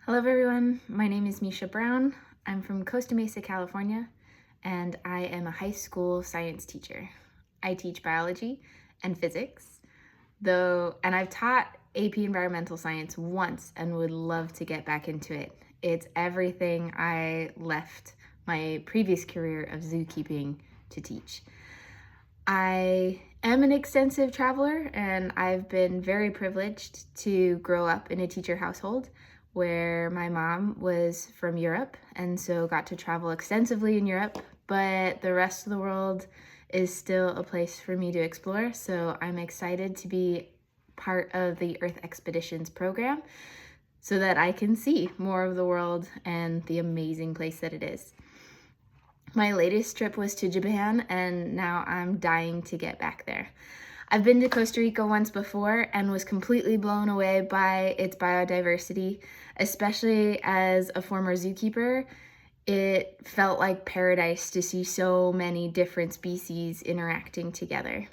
Hello everyone, my name is Misha Brown. I'm from Costa Mesa, California, and I am a high school science teacher. I teach biology and physics, and I've taught AP Environmental Science once and would love to get back into it. It's everything I left my previous career of zookeeping to teach. I am an extensive traveler, and I've been very privileged to grow up in a teacher household where my mom was from Europe and so got to travel extensively in Europe, but the rest of the world is still a place for me to explore. So I'm excited to be part of the Earth Expeditions program so that I can see more of the world and the amazing place that it is. My latest trip was to Japan, and now I'm dying to get back there. I've been to Costa Rica once before and was completely blown away by its biodiversity, especially as a former zookeeper. It felt like paradise to see so many different species interacting together.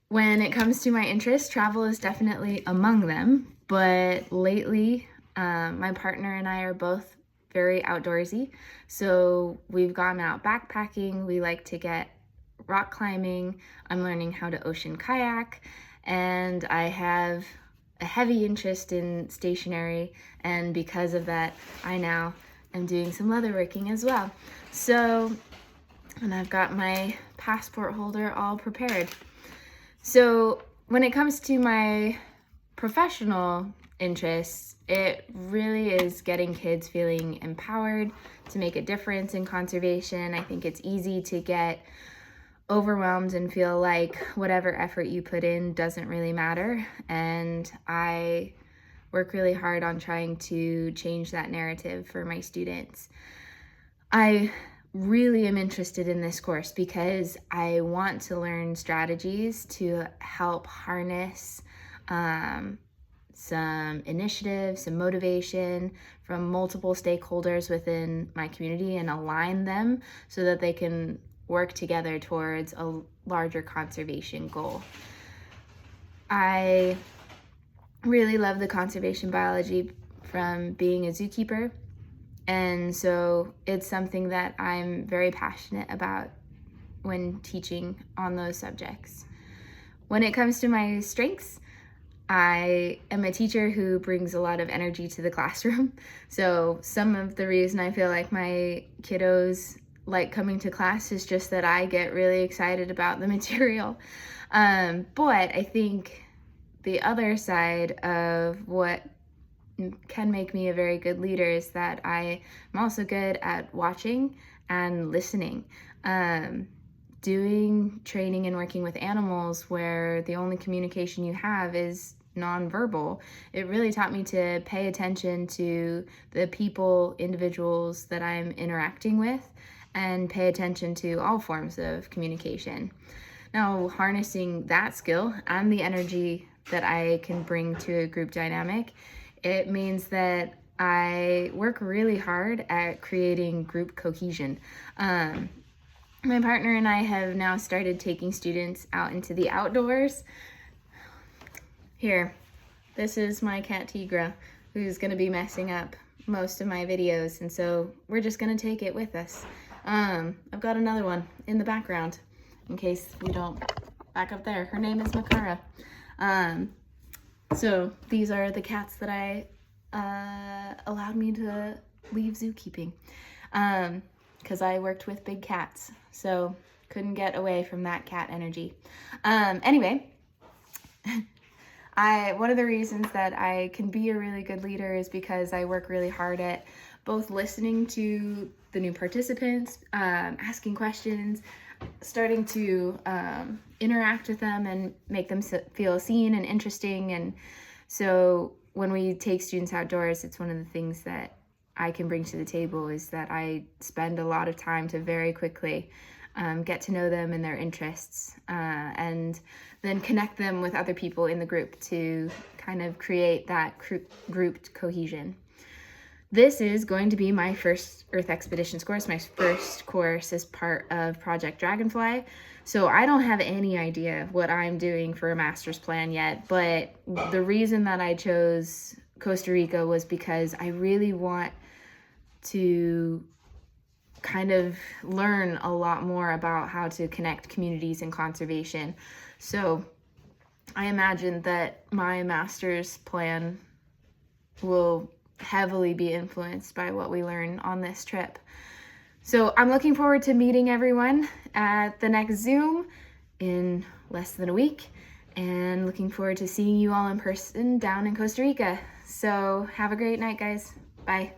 When it comes to my interests, travel is definitely among them, but lately my partner and I are both very outdoorsy. So we've gone out backpacking. We like to get rock climbing. I'm learning how to ocean kayak, and I have a heavy interest in stationery, and because of that, I now am doing some leatherworking as well. And I've got my passport holder all prepared. So when it comes to my professional interests, it really is getting kids feeling empowered to make a difference in conservation. I think it's easy to get overwhelmed and feel like whatever effort you put in doesn't really matter. And I work really hard on trying to change that narrative for my students. I really am interested in this course because I want to learn strategies to help harness some initiative, some motivation from multiple stakeholders within my community and align them so that they can work together towards a larger conservation goal. I really love the conservation biology from being a zookeeper, and so it's something that I'm very passionate about when teaching on those subjects. When it comes to my strengths, I am a teacher who brings a lot of energy to the classroom. So some of the reason I feel like my kiddos like coming to class is just that I get really excited about the material. But I think the other side of what can make me a very good leader is that I am also good at watching and listening. Doing training and working with animals where the only communication you have is nonverbal, it really taught me to pay attention to the people, individuals that I'm interacting with, and pay attention to all forms of communication. Now, harnessing that skill and the energy that I can bring to a group dynamic, it means that I work really hard at creating group cohesion. My partner and I have now started taking students out into the outdoors. Here, this is my cat Tigra, who's going to be messing up most of my videos, and so we're just going to take it with us. I've got another one in the background in case we don't back up there. Her name is Makara. So these are the cats that I allowed me to leave zookeeping. Because I worked with big cats, so couldn't get away from that cat energy. Anyway, one of the reasons that I can be a really good leader is because I work really hard at both listening to the new participants, asking questions, starting to interact with them and make them feel seen and interesting. And so when we take students outdoors, it's one of the things that I can bring to the table is that I spend a lot of time to very quickly get to know them and their interests, and then connect them with other people in the group to kind of create that grouped cohesion. This is going to be my first Earth Expeditions course, my first course as part of Project Dragonfly. So I don't have any idea what I'm doing for a master's plan yet, but the reason that I chose Costa Rica was because I really want to kind of learn a lot more about how to connect communities and conservation. So I imagine that my master's plan will heavily be influenced by what we learn on this trip. So I'm looking forward to meeting everyone at the next Zoom in less than a week, and looking forward to seeing you all in person down in Costa Rica. So have a great night, guys. Bye.